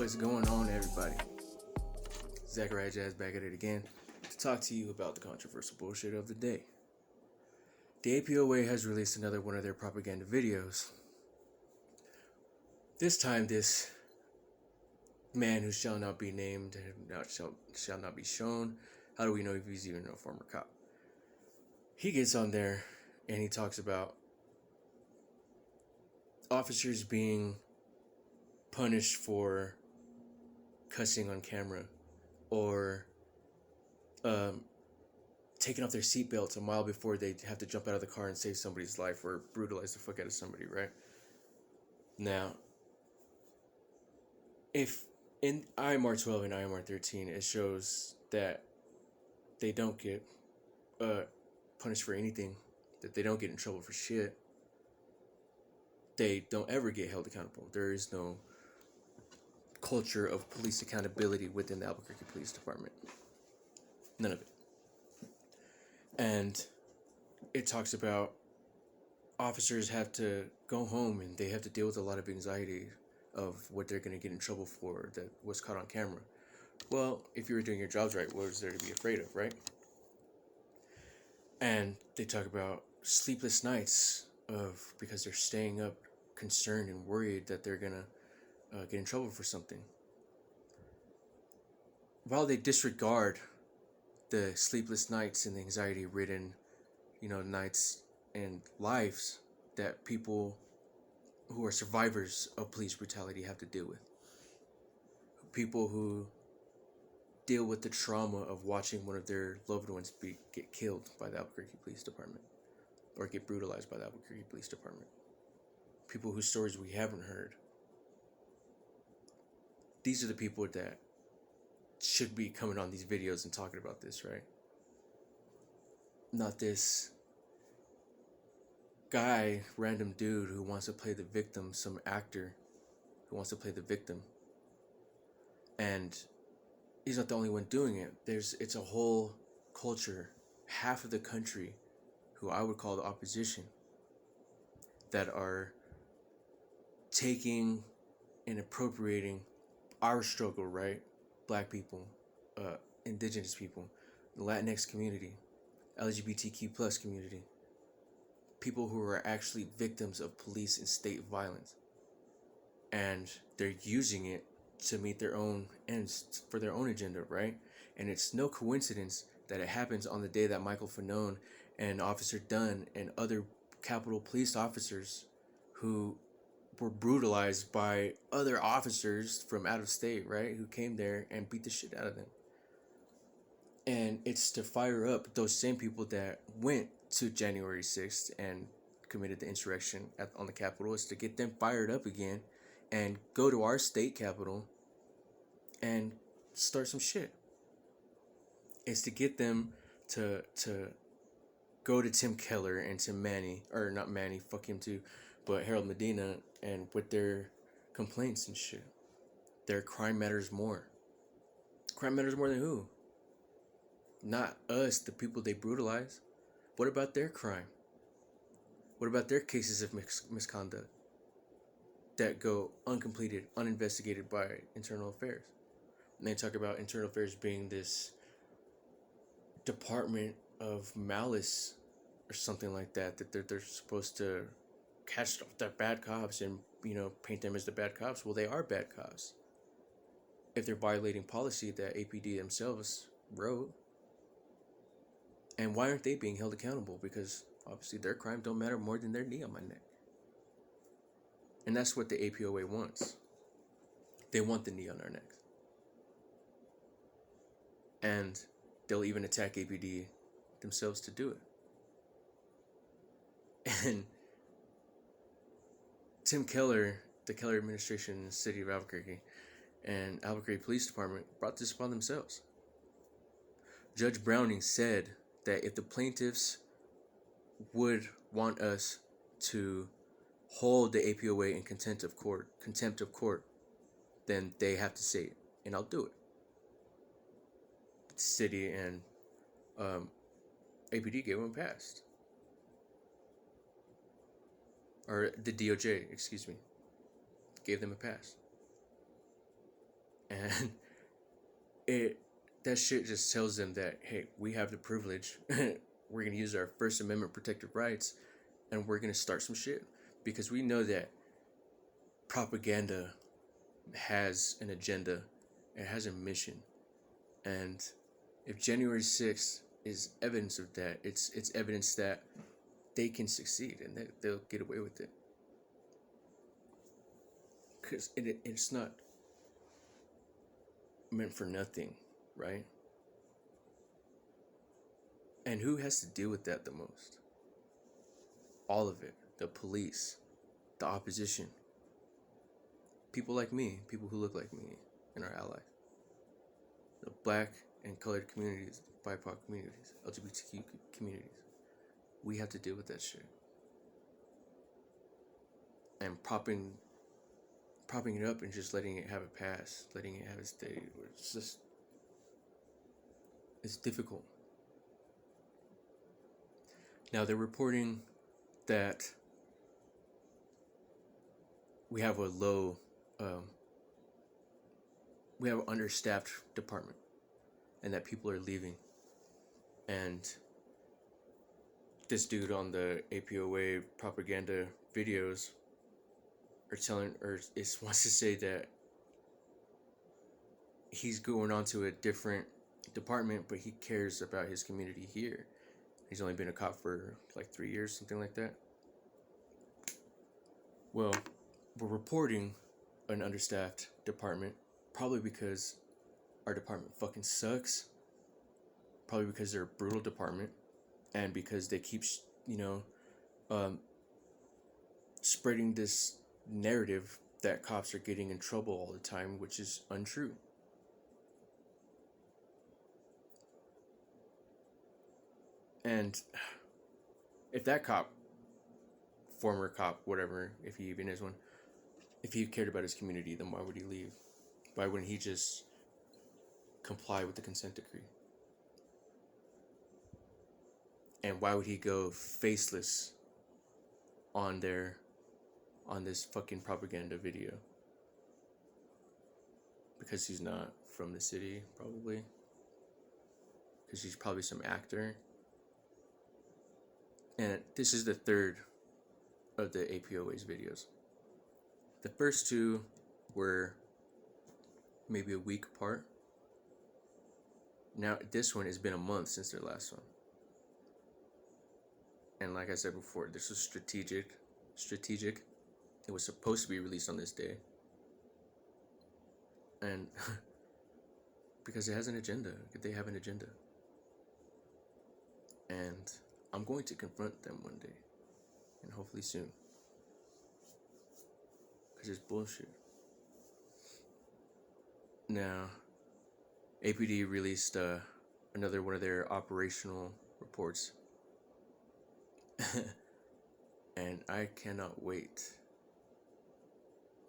What's going on, everybody? Zachariah Jazz back at it again to talk to you about the controversial bullshit of the day. The APOA has released another one of their propaganda videos. This time, this man who shall not be named and shall not be shown. How do we know if he's even a former cop? He gets on there and he talks about officers being punished for cussing on camera or taking off their seatbelts a mile before they have to jump out of the car and save somebody's life or brutalize the fuck out of somebody, right? Now, if in IMR 12 and IMR 13 it shows that they don't get punished for anything, that they don't get in trouble for shit, they don't ever get held accountable. There is no culture of police accountability within the Albuquerque Police Department. None of it. And it talks about officers have to go home and they have to deal with a lot of anxiety of what they're going to get in trouble for that was caught on camera. Well, if you were doing your jobs right, what was there to be afraid of, right? And they talk about sleepless nights because they're staying up concerned and worried that they're going to get in trouble for something. While they disregard the sleepless nights and the anxiety-ridden, nights and lives that people who are survivors of police brutality have to deal with. People who deal with the trauma of watching one of their loved ones get killed by the Albuquerque Police Department or get brutalized by the Albuquerque Police Department. People whose stories we haven't heard. These are the people that should be coming on these videos and talking about this, right? Not this guy, random dude who wants to play the victim, some actor who wants to play the victim. And he's not the only one doing it. It's a whole culture, half of the country, who I would call the opposition, that are taking and appropriating our struggle, right? Black people, indigenous people, the Latinx community, LGBTQ plus community, people who are actually victims of police and state violence. And they're using it to meet their own ends for their own agenda, right? And it's no coincidence that it happens on the day that Michael Fanone and Officer Dunn and other Capitol Police officers who were brutalized by other officers from out of state, right? Who came there and beat the shit out of them. And it's to fire up those same people that went to January 6th and committed the insurrection on the Capitol. It's to get them fired up again and go to our state capitol and start some shit. It's to get them to go to Tim Keller and to Manny, or not Manny, fuck him too, but Harold Medina, and with their complaints and shit. Their crime matters more. Crime matters more than who? Not us, the people they brutalize. What about their crime? What about their cases of misconduct that go uncompleted, uninvestigated by internal affairs? And they talk about internal affairs being this department of malice or something like that, that they're supposed to catch the bad cops and, paint them as the bad cops. Well, they are bad cops if they're violating policy that APD themselves wrote. And why aren't they being held accountable? Because obviously their crime don't matter more than their knee on my neck. And that's what the APOA wants. They want the knee on our necks. And they'll even attack APD themselves to do it. And Tim Keller, the Keller administration in the city of Albuquerque, and Albuquerque Police Department brought this upon themselves. Judge Browning said that if the plaintiffs would want us to hold the APOA in contempt of court, then they have to say it, and I'll do it. The city and APD gave them a pass. Or the DOJ, excuse me, gave them a pass. And it that shit just tells them that, hey, we have the privilege. We're gonna use our First Amendment protected rights, and we're gonna start some shit, because we know that propaganda has an agenda, it has a mission, and if January 6th is evidence of that, it's evidence that they can succeed and that they'll get away with it, because it's not meant for nothing, right? And who has to deal with that the most? All of it. The police, the opposition, people like me, people who look like me, and our allies, the black and colored communities, BIPOC communities, LGBTQ communities. We have to deal with that shit. And propping it up and just letting it have a pass, letting it have its day, it's difficult. Now they're reporting that we have an understaffed department, and that people are leaving. And this dude on the APOA propaganda videos wants to say that he's going on to a different department, but he cares about his community here. He's only been a cop for like 3 years, something like that. Well, we're reporting an understaffed department, probably because our department fucking sucks, probably because they're a brutal department, and because they keep, spreading this narrative that cops are getting in trouble all the time, which is untrue. And if that cop, former cop, whatever, if he even is one, if he cared about his community, then why would he leave? Why wouldn't he just comply with the consent decree? And why would he go faceless on this fucking propaganda video? Because he's not from the city, probably. Because he's probably some actor. And this is the third of the APOA's videos. The first two were maybe a week apart. Now this one has been a month since their last one. And like I said before, this was strategic. It was supposed to be released on this day. And because it has an agenda. They have an agenda. And I'm going to confront them one day. And hopefully soon. Because it's bullshit. Now, APD released another one of their operational reports. And I cannot wait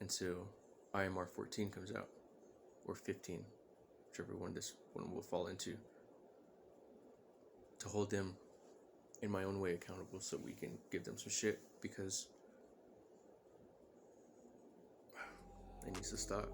until IMR 14 comes out. Or 15. Whichever one this one will fall into. To hold them in my own way accountable, so we can give them some shit, because it needs to stop.